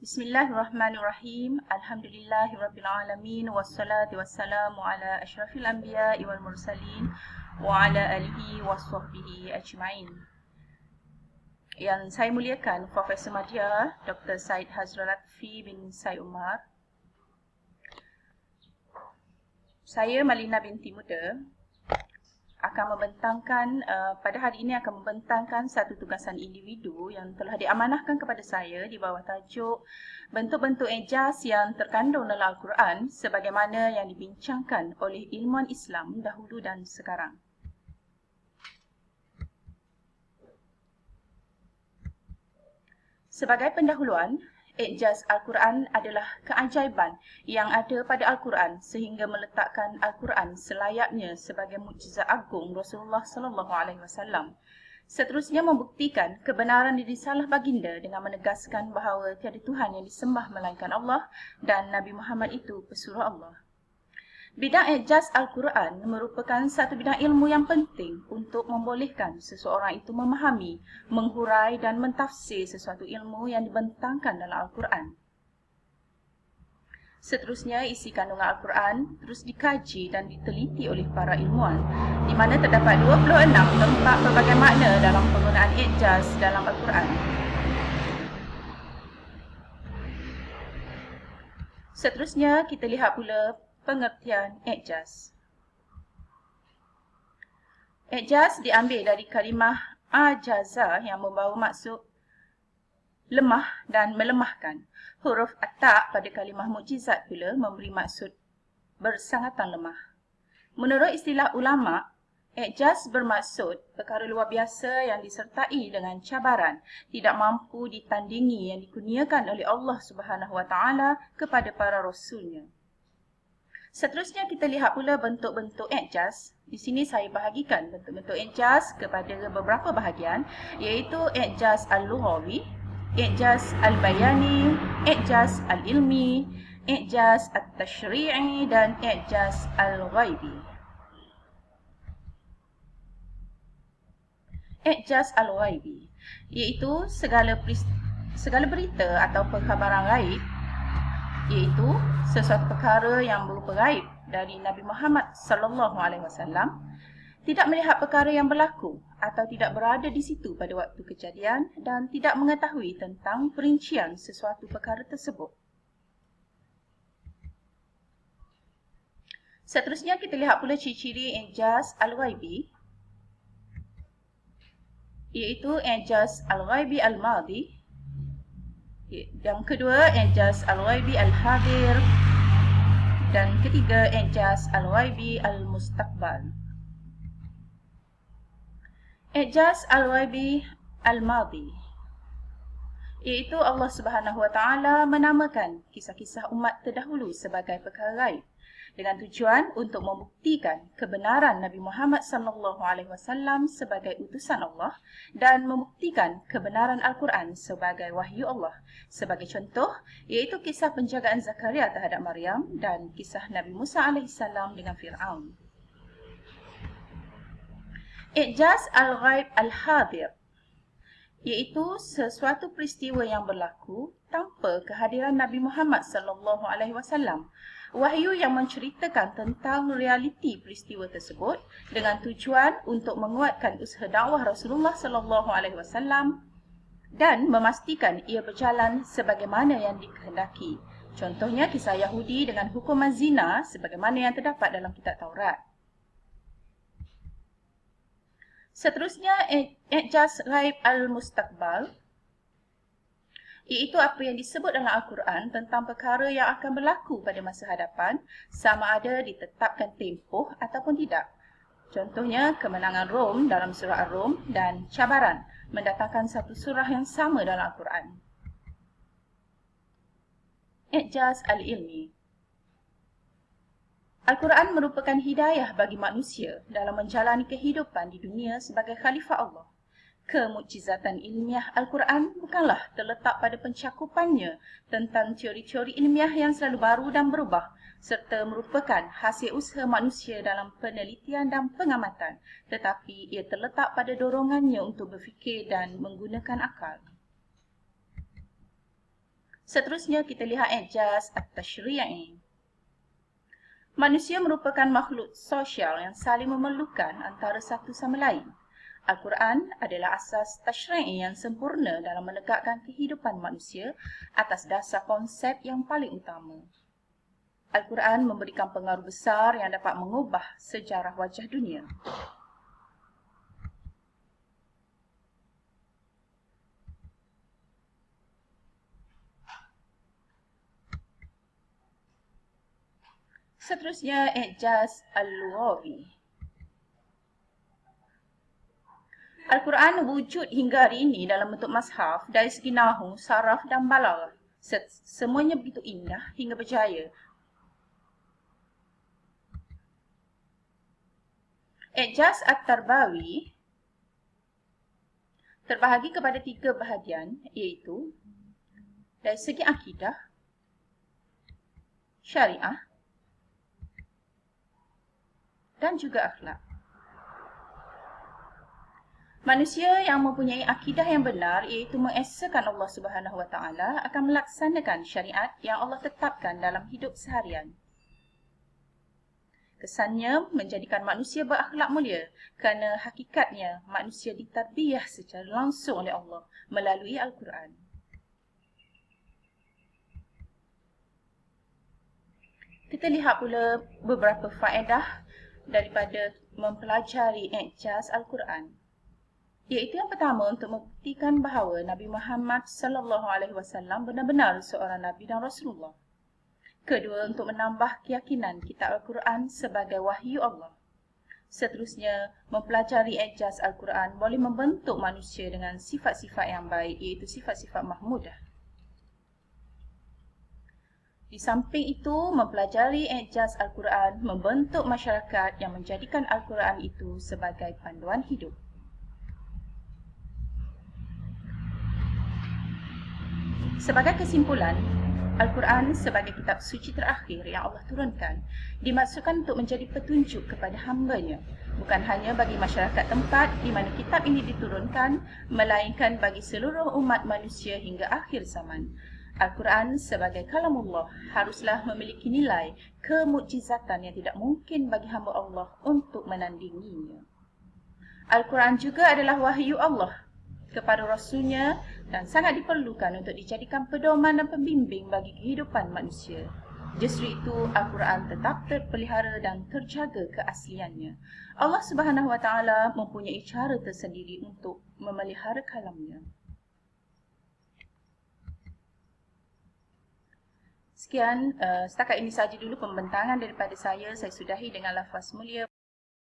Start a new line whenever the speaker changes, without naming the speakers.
Bismillahirrahmanirrahim. Alhamdulillahirrabbilalamin. Wassalatu wassalamu ala ashrafil anbiya'i wal mursalin wa ala alihi wa sahbihi ajma'in. Yang saya muliakan Profesor Madya Dr. Said Hazrul Lutfi bin Said Umar. Saya Malina binti Muda akan membentangkan pada hari ini akan membentangkan satu tugasan individu yang telah diamanahkan kepada saya di bawah tajuk bentuk-bentuk ijaz yang terkandung dalam Al-Quran sebagaimana yang dibincangkan oleh ilmuwan Islam dahulu dan sekarang. Sebagai pendahuluan, ijaz Al-Quran adalah keajaiban yang ada pada Al-Quran sehingga meletakkan Al-Quran selayaknya sebagai mukjizat agung Rasulullah SAW. Seterusnya membuktikan kebenaran risalah baginda dengan menegaskan bahawa tiada Tuhan yang disembah melainkan Allah dan Nabi Muhammad itu pesuruh Allah. Bidang ijaz Al-Quran merupakan satu bidang ilmu yang penting untuk membolehkan seseorang itu memahami, menghurai dan mentafsir sesuatu ilmu yang dibentangkan dalam Al-Quran. Seterusnya, isi kandungan Al-Quran terus dikaji dan diteliti oleh para ilmuwan, di mana terdapat 26 tempat berbagai makna dalam penggunaan ijaz dalam Al-Quran. Seterusnya, kita lihat pula pengertian ijaz. Ijaz diambil dari kalimah ajaza yang membawa maksud lemah dan melemahkan. Huruf at-ta pada kalimah mukjizat pula memberi maksud bersangatan lemah. Menurut istilah ulama, ijaz bermaksud perkara luar biasa yang disertai dengan cabaran, tidak mampu ditandingi yang dikurniakan oleh Allah Subhanahu Wa Taala kepada para rasulnya. Seterusnya kita lihat pula bentuk-bentuk ijaz. Di sini saya bahagikan bentuk-bentuk ijaz kepada beberapa bahagian, iaitu ijaz al-lughawi, ijaz al-bayani, ijaz al-ilmi, ijaz at-tashri'i dan ijaz al-ghaibi. Ijaz al-ghaibi iaitu segala berita atau perkhabaran gaib, iaitu sesuatu perkara yang berupa gaib dari Nabi Muhammad SAW, tidak melihat perkara yang berlaku atau tidak berada di situ pada waktu kejadian dan tidak mengetahui tentang perincian sesuatu perkara tersebut. Seterusnya kita lihat pula ciri-ciri ijaz al-ghaibi, iaitu ijaz al-ghaibi al-madhi. Yang kedua, ijaz al-ghaibi al-hadir. Dan ketiga, ijaz al-ghaibi al-mustaqbal. Ijaz al-ghaibi al-madhi, iaitu Allah Subhanahu Wa Taala menamakan kisah-kisah umat terdahulu sebagai perkara gaib dengan tujuan untuk membuktikan kebenaran Nabi Muhammad SAW sebagai utusan Allah dan membuktikan kebenaran Al-Quran sebagai wahyu Allah. Sebagai contoh, iaitu kisah penjagaan Zakaria terhadap Maryam dan kisah Nabi Musa AS dengan Fir'aun. Ijaz al-ghaib al-hadir, iaitu sesuatu peristiwa yang berlaku tanpa kehadiran Nabi Muhammad SAW. Wahyu yang menceritakan tentang realiti peristiwa tersebut dengan tujuan untuk menguatkan usaha dakwah Rasulullah SAW dan memastikan ia berjalan sebagaimana yang dikehendaki. Contohnya kisah Yahudi dengan hukuman zina sebagaimana yang terdapat dalam kitab Taurat. Seterusnya, ijaz ghaib al-mustaqbal, iaitu apa yang disebut dalam Al-Quran tentang perkara yang akan berlaku pada masa hadapan, sama ada ditetapkan tempoh ataupun tidak. Contohnya, kemenangan Rom dalam surah Ar-Rum dan cabaran mendatangkan satu surah yang sama dalam Al-Quran. Ijaz al-ilmi, Al-Quran merupakan hidayah bagi manusia dalam menjalani kehidupan di dunia sebagai khalifah Allah. Kemukjizatan ilmiah Al-Quran bukanlah terletak pada pencakupannya tentang teori-teori ilmiah yang selalu baru dan berubah, serta merupakan hasil usaha manusia dalam penelitian dan pengamatan, tetapi ia terletak pada dorongannya untuk berfikir dan menggunakan akal. Seterusnya kita lihat i'jaz at-tashri'i. Manusia merupakan makhluk sosial yang saling memerlukan antara satu sama lain. Al-Quran adalah asas tashri'i yang sempurna dalam menegakkan kehidupan manusia atas dasar konsep yang paling utama. Al-Quran memberikan pengaruh besar yang dapat mengubah sejarah wajah dunia. Seterusnya, i'jaz al-lughawi. Al-Quran wujud hingga hari ini dalam bentuk mushaf dari segi nahu, saraf dan balaghah. Semuanya begitu indah hingga berjaya. I'jaz at-tarbawi terbahagi kepada 3 bahagian, iaitu dari segi akidah, syariah dan juga akhlak. Manusia yang mempunyai akidah yang benar, iaitu mengesakan Allah Subhanahu Wa Taala, akan melaksanakan syariat yang Allah tetapkan dalam hidup seharian. Kesannya menjadikan manusia berakhlak mulia kerana hakikatnya manusia ditarbiyah secara langsung oleh Allah melalui Al-Quran. Kita lihat pula beberapa faedah daripada mempelajari i'jaz Al-Quran. Iaitu yang pertama, untuk membuktikan bahawa Nabi Muhammad SAW benar-benar seorang Nabi dan Rasulullah. Kedua, untuk menambah keyakinan kitab Al-Quran sebagai wahyu Allah. Seterusnya, mempelajari i'jaz Al-Quran boleh membentuk manusia dengan sifat-sifat yang baik, iaitu sifat-sifat mahmudah. Di samping itu, mempelajari i'jaz Al-Quran membentuk masyarakat yang menjadikan Al-Quran itu sebagai panduan hidup. Sebagai kesimpulan, Al-Quran sebagai kitab suci terakhir yang Allah turunkan dimaksudkan untuk menjadi petunjuk kepada hamba-Nya, bukan hanya bagi masyarakat tempat di mana kitab ini diturunkan, melainkan bagi seluruh umat manusia hingga akhir zaman. Al-Quran sebagai kalamullah haruslah memiliki nilai kemukjizatan yang tidak mungkin bagi hamba Allah untuk menandinginya. Al-Quran juga adalah wahyu Allah kepada Rasulnya dan sangat diperlukan untuk dijadikan pedoman dan pembimbing bagi kehidupan manusia. Justru itu, Al-Quran tetap terpelihara dan terjaga keasliannya. Allah Subhanahu Wa Taala mempunyai cara tersendiri untuk memelihara kalamnya. Sekian, setakat ini saja dulu pembentangan daripada saya. Saya sudahi dengan lafaz mulia.